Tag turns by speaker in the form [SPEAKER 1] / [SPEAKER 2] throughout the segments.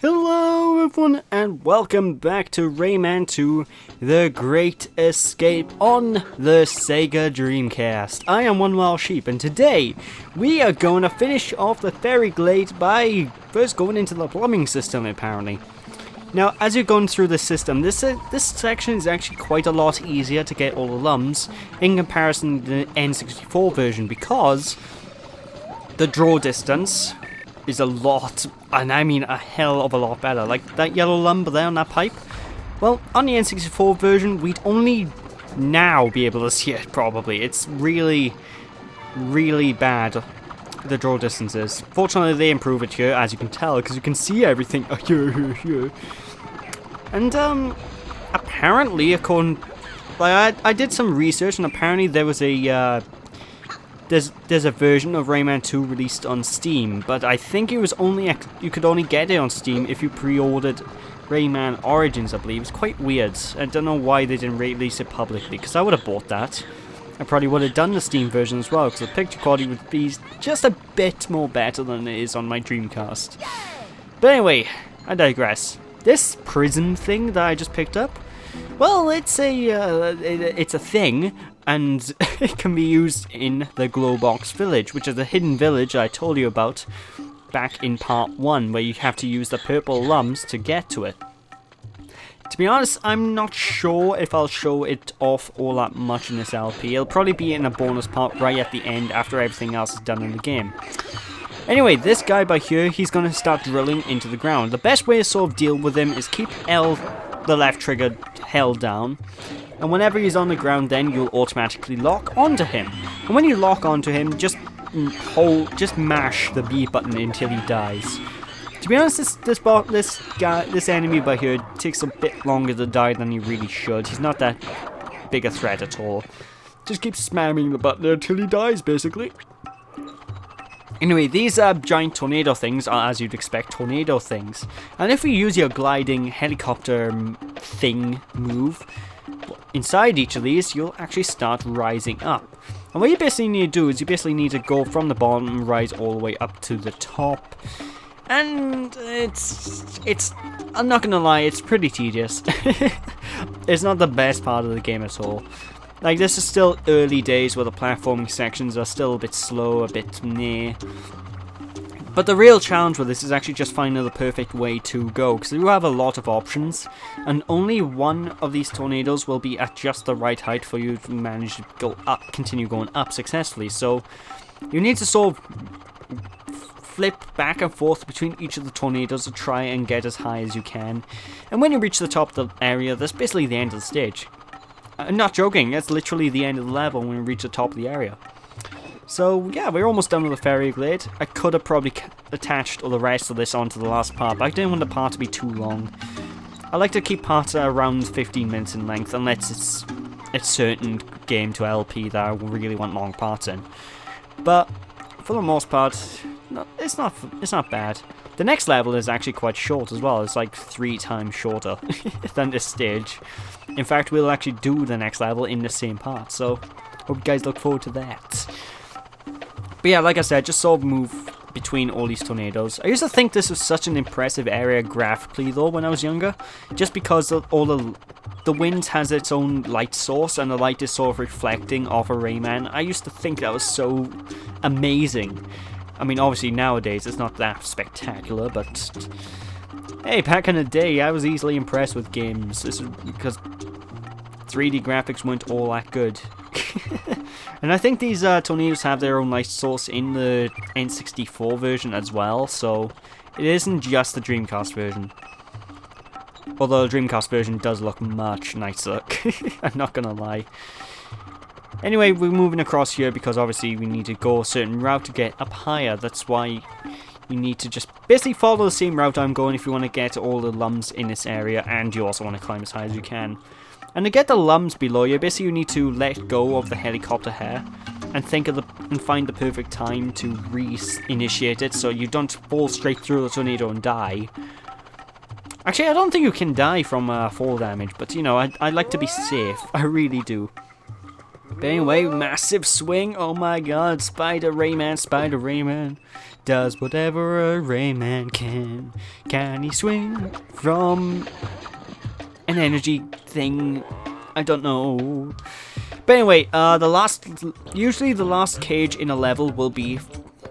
[SPEAKER 1] Hello everyone and welcome back to Rayman 2, The Great Escape on the SEGA Dreamcast. I am One Wild Sheep and today we are going to finish off the Fairy Glade by first going into the plumbing system apparently. Now as you're going through the system, this section is actually quite a lot easier to get all the lums in comparison to the N64 version because the draw distance is a lot, and I mean a hell of a lot better. Like that yellow lumber there on that pipe, well, on the N64 version we'd only now be able to see it probably. It's really bad, the draw distances. Fortunately they improve it here, as you can tell, because you can see everything. And apparently, according, like I did some research, and apparently there was a there's a version of Rayman 2 released on Steam, but I think it was only you could only get it on Steam if you pre-ordered Rayman Origins, I believe. It's quite weird. I don't know why they didn't release it publicly, because I would have bought that. I probably would have done the Steam version as well, because the picture quality would be just a bit more better than it is on my Dreamcast. But anyway, I digress. This prism thing that I just picked up, well, it's a thing, and it can be used in the Glowbox Village, which is the hidden village I told you about back in part 1, where you have to use the purple lums to get to it. To be honest, I'm not sure if I'll show it off all that much in this LP. It'll probably be in a bonus part right at the end after everything else is done in the game. Anyway, this guy by here, he's going to start drilling into the ground. The best way to sort of deal with him is keep L, the left trigger, held down. And whenever he's on the ground, then you'll automatically lock onto him. And when you lock onto him, just mash the B button until he dies. To be honest, this enemy by here takes a bit longer to die than he really should. He's not that big a threat at all. Just keep spamming the button until he dies, basically. Anyway, these giant tornado things are, as you'd expect, tornado things. And if you use your gliding helicopter thing move, inside each of these, you'll actually start rising up. And what you basically need to do is you basically need to go from the bottom and rise all the way up to the top. And it's I'm not gonna lie, it's pretty tedious. It's not the best part of the game at all. Like, this is still early days where the platforming sections are still a bit slow, a bit meh. But the real challenge with this is actually just finding the perfect way to go, because you have a lot of options, and only one of these tornadoes will be at just the right height for you to manage to go up, continue going up successfully. So you need to sort of flip back and forth between each of the tornadoes to try and get as high as you can. And when you reach the top of the area, that's basically the end of the stage. I'm not joking, that's literally the end of the level when we reach the top of the area. So yeah, we're almost done with the Fairy Glade. I could have probably attached all the rest of this onto the last part, but I didn't want the part to be too long. I like to keep parts around 15 minutes in length, unless it's a certain game to LP that I really want long parts in. But for the most part, it's not bad. The next level is actually quite short as well. It's like 3 times shorter than this stage. In fact, we'll actually do the next level in the same part, so hope you guys look forward to that. But yeah, like I said, just sort of move between all these tornadoes. I used to think this was such an impressive area graphically though when I was younger, just because all the wind has its own light source and the light is sort of reflecting off a Rayman. I used to think that was so amazing. I mean, obviously nowadays it's not that spectacular, but hey, back in the day I was easily impressed with games. This is because 3D graphics weren't all that good. And I think these tornadoes have their own light source in the N64 version as well, so it isn't just the Dreamcast version. Although the Dreamcast version does look much nicer, I'm not gonna lie. Anyway, we're moving across here because obviously we need to go a certain route to get up higher. That's why you need to just basically follow the same route I'm going if you want to get all the lums in this area, and you also want to climb as high as you can. And to get the lums below you, basically you need to let go of the helicopter hair and find the perfect time to re-initiate it so you don't fall straight through the tornado and die. Actually, I don't think you can die from fall damage, but you know, I like to be safe. I really do. But anyway, massive swing. Oh my god, Spider Rayman does whatever a Rayman can. Can he swing from an energy thing? I don't know. But anyway, usually the last cage in a level will be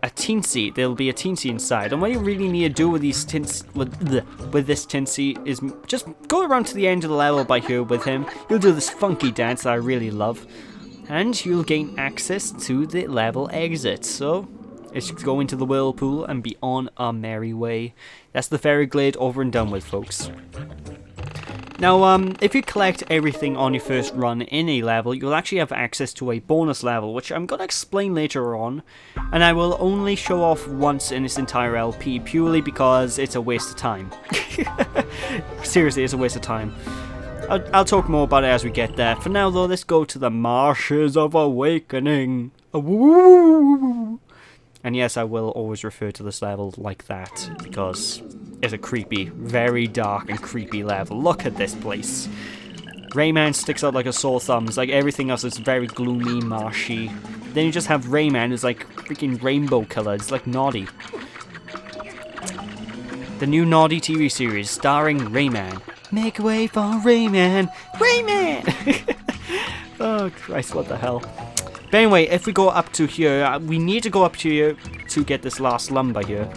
[SPEAKER 1] a teensy. There'll be a teensy inside, and what you really need to do with these with this teensy is just go around to the end of the level by here with him. You'll do this funky dance that I really love, and you'll gain access to the level exit. So let's go into the whirlpool and be on our merry way. That's the fairy glade over and done with, folks. Now, if you collect everything on your first run in a level, you'll actually have access to a bonus level, which I'm going to explain later on, and I will only show off once in this entire LP, purely because it's a waste of time. Seriously, it's a waste of time. I'll talk more about it as we get there. For now, though, let's go to the Marshes of Awakening. Woo! And yes, I will always refer to this level like that, because it's a creepy, very dark and creepy level. Look at this place. Rayman sticks out like a sore thumb. It's like everything else is very gloomy, marshy. Then you just have Rayman who's like freaking rainbow coloured. It's like Noddy. The new Noddy TV series starring Rayman. Make way for Rayman! Rayman! Oh Christ, what the hell. But anyway, if we go up to here, we need to go up to here to get this last lumber here.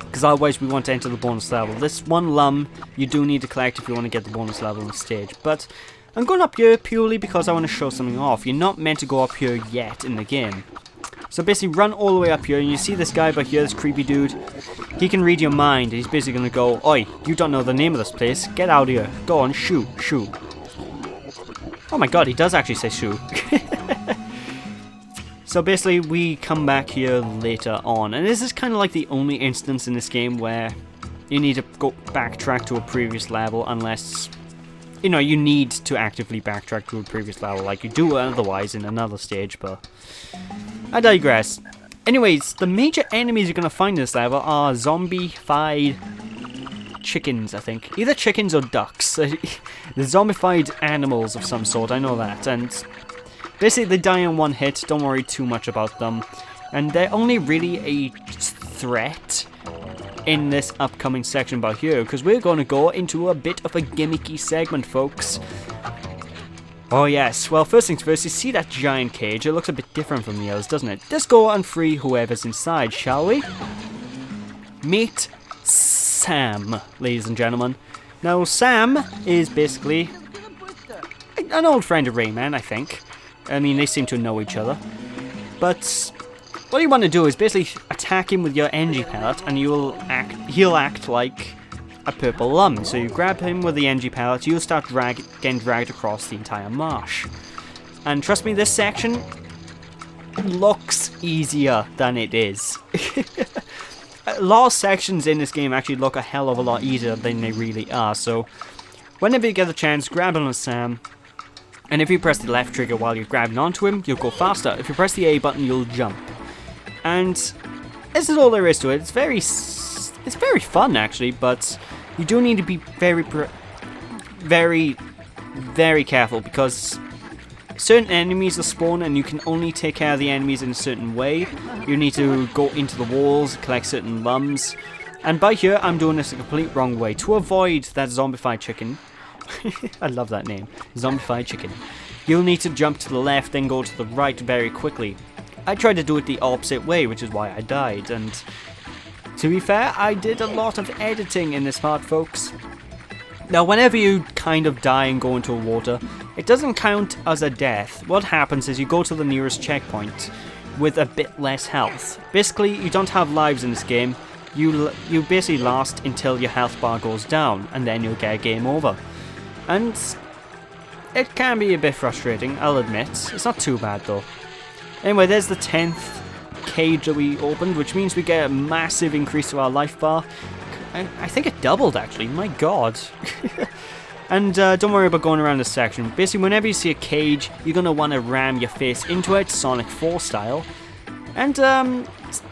[SPEAKER 1] Because otherwise we want to enter the bonus level. This one lum you do need to collect if you want to get the bonus level on the stage. But I'm going up here purely because I want to show something off. You're not meant to go up here yet in the game. So basically run all the way up here and you see this guy back here, this creepy dude. He can read your mind. He's basically going to go, "Oi, you don't know the name of this place. Get out of here. Go on, shoo, shoo." Oh my god, he does actually say shoo. So basically, we come back here later on, and this is kind of like the only instance in this game where you need to go backtrack to a previous level, unless, you know, you need to actively backtrack to a previous level, like you do otherwise in another stage, but I digress. Anyways, the major enemies you're going to find in this level are zombified chickens, I think. Either chickens or ducks. The zombified animals of some sort, I know that, and basically, they die in one hit, don't worry too much about them. And they're only really a threat in this upcoming section about here, because we're going to go into a bit of a gimmicky segment, folks. Oh yes, well first things first, you see that giant cage? It looks a bit different from the others, doesn't it? Let's go and free whoever's inside, shall we? Meet Sam, ladies and gentlemen. Now, Sam is basically an old friend of Rayman, I think. I mean, they seem to know each other. But what you want to do is basically attack him with your energy pellet, and he'll act like a purple lum. So you grab him with the energy pellet, you'll start getting dragged across the entire marsh. And trust me, this section looks easier than it is. A lot of sections in this game actually look a hell of a lot easier than they really are. So whenever you get the chance, grab on Sam. And if you press the left trigger while you're grabbing onto him, you'll go faster. If you press the A button, you'll jump. And this is all there is to it. It's very fun, actually, but you do need to be very careful, because certain enemies will spawn and you can only take care of the enemies in a certain way. You need to go into the walls, collect certain lums. And by here, I'm doing this the complete wrong way. To avoid that zombified chicken, I love that name, zombified chicken, you'll need to jump to the left, then go to the right very quickly. I tried to do it the opposite way, which is why I died, and to be fair, I did a lot of editing in this part, folks. Now, whenever you kind of die and go into water, it doesn't count as a death. What happens is you go to the nearest checkpoint with a bit less health. Basically, you don't have lives in this game. You basically last until your health bar goes down, and then you'll get a game over. And it can be a bit frustrating, I'll admit. It's not too bad though. Anyway, there's the 10th cage that we opened, which means we get a massive increase to our life bar. I think it doubled actually, my god. And don't worry about going around this section. Basically, whenever you see a cage, you're going to want to ram your face into it, Sonic 4 style. And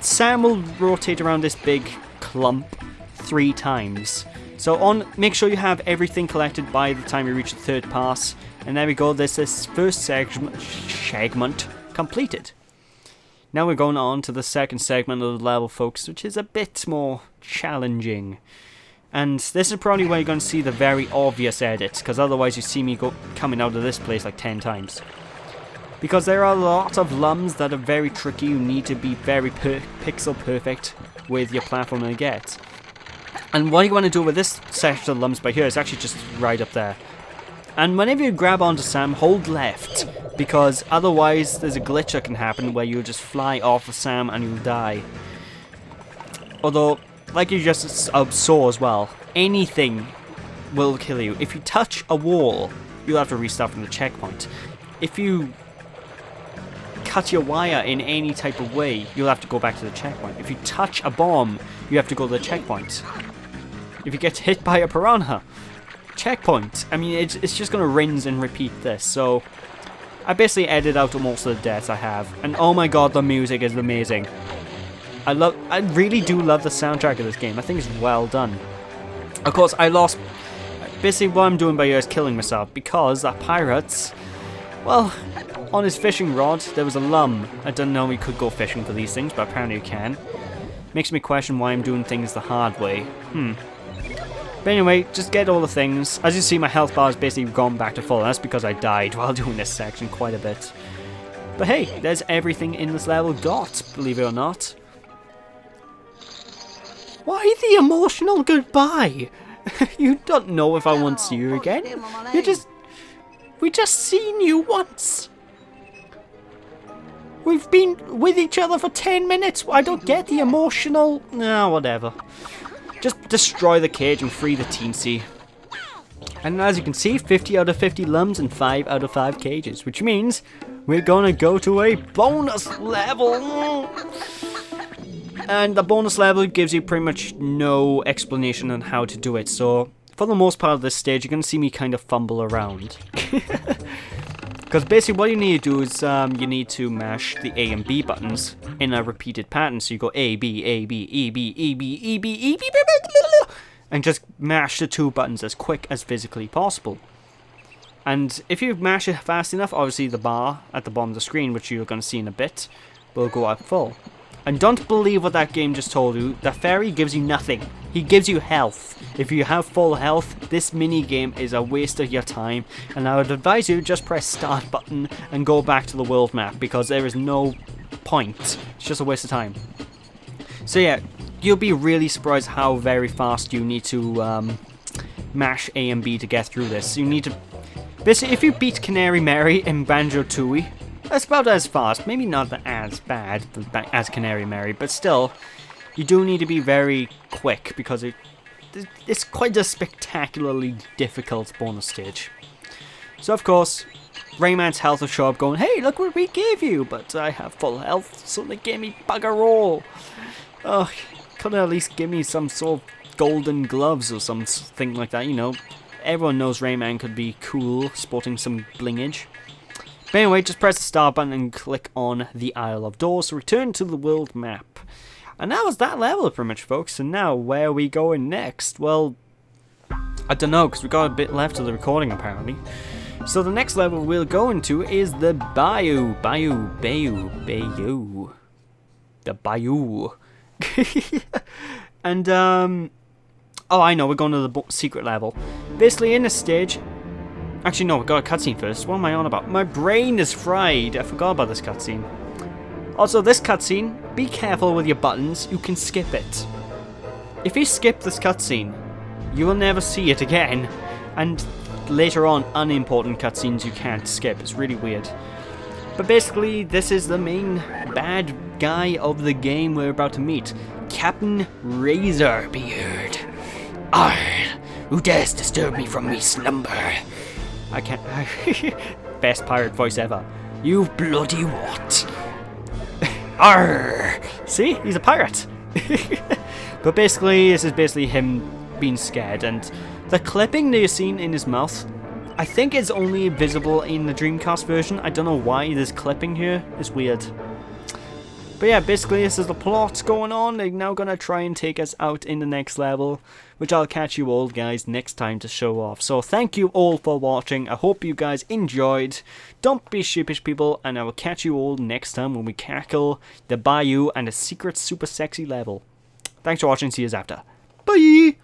[SPEAKER 1] Sam will rotate around this big clump 3 times. So make sure you have everything collected by the time you reach the third pass. And there we go, this is first segment completed. Now we're going on to the second segment of the level, folks, which is a bit more challenging. And this is probably where you're going to see the very obvious edits, because otherwise you see me coming out of this place like 10 times. Because there are a lot of lums that are very tricky. You need to be very pixel perfect with your platform to get. And what you want to do with this section of lums by here is actually just right up there. And whenever you grab onto Sam, hold left, because otherwise there's a glitch that can happen where you'll just fly off of Sam and you'll die. Although, like you just saw as well, anything will kill you. If you touch a wall, you'll have to restart from the checkpoint. If you cut your wire in any type of way, you'll have to go back to the checkpoint. If you touch a bomb, you have to go to the checkpoint. If you get hit by a piranha, checkpoint. I mean, it's just going to rinse and repeat this. So I basically edited out most of the deaths I have. And oh my god, the music is amazing. I really do love the soundtrack of this game. I think it's well done. Of course, I lost. Basically, what I'm doing by here is killing myself because that pirates. Well, on his fishing rod, there was a lum. I didn't know we could go fishing for these things, but apparently you can. Makes me question why I'm doing things the hard way. But anyway, just get all the things. As you see, my health bar has basically gone back to full. That's because I died while doing this section quite a bit. But hey, there's everything in this level got, believe it or not. Why the emotional goodbye? You don't know if I want to see you again. We just seen you once. We've been with each other for 10 minutes. I don't get the emotional. Nah, whatever. Just destroy the cage and free the teensy. And as you can see, 50 out of 50 lums and 5 out of 5 cages, which means we're gonna go to a bonus level. And the bonus level gives you pretty much no explanation on how to do it. So for the most part of this stage, you're gonna see me kind of fumble around. Because basically what you need to do is you need to mash the A and B buttons in a repeated pattern. So you go A, B, A, B, E, B, E, B, E, B, E, B, and just mash the two buttons as quick as physically possible. And if you mash it fast enough, obviously the bar at the bottom of the screen, which you're going to see in a bit, will go up full. And don't believe what that game just told you. The fairy gives you nothing. He gives you health. If you have full health, this mini game is a waste of your time. And I would advise you just press start button and go back to the world map, because there is no point. It's just a waste of time. So yeah, you'll be really surprised how very fast you need to mash A and B to get through this. You need to... Basically, if you beat Canary Mary in BanjoTooie, that's about as fast, maybe not as bad as Canary Mary, but still, you do need to be very quick because it's quite a spectacularly difficult bonus stage. So of course, Rayman's health will show up going, hey, look what we gave you, but I have full health, so they gave me bugger all. Oh, could at least give me some sort of golden gloves or something like that, you know. Everyone knows Rayman could be cool, sporting some blingage. But anyway, just press the start button and click on the Isle of Doors to return to the world map. And that was that level pretty much, folks. And now, where are we going next? Well, I don't know, because we got a bit left of the recording apparently. So the next level we'll go into is the Bayou. The Bayou. And, oh, I know, we're going to the secret level. Basically, in this stage... Actually, no, we got a cutscene first. What am I on about? My brain is fried. I forgot about this cutscene. Also, this cutscene, be careful with your buttons. You can skip it. If you skip this cutscene, you will never see it again. And later on, unimportant cutscenes you can't skip. It's really weird. But basically, this is the main bad guy of the game we're about to meet. Captain Razorbeard. Arr! Who dares disturb me from me slumber? I can't... Best pirate voice ever. You bloody what? Arr! See? He's a pirate. But basically, this is basically him being scared. And the clipping that you've seen in his mouth, I think is only visible in the Dreamcast version. I don't know why there's clipping here. It's weird. But yeah, basically this is the plot going on. They're now gonna try and take us out in the next level, which I'll catch you all guys next time to show off. So thank you all for watching. I hope you guys enjoyed. Don't be sheepish, people, and I will catch you all next time when we tackle the bayou and a secret super sexy level. Thanks for watching. See you after. Bye!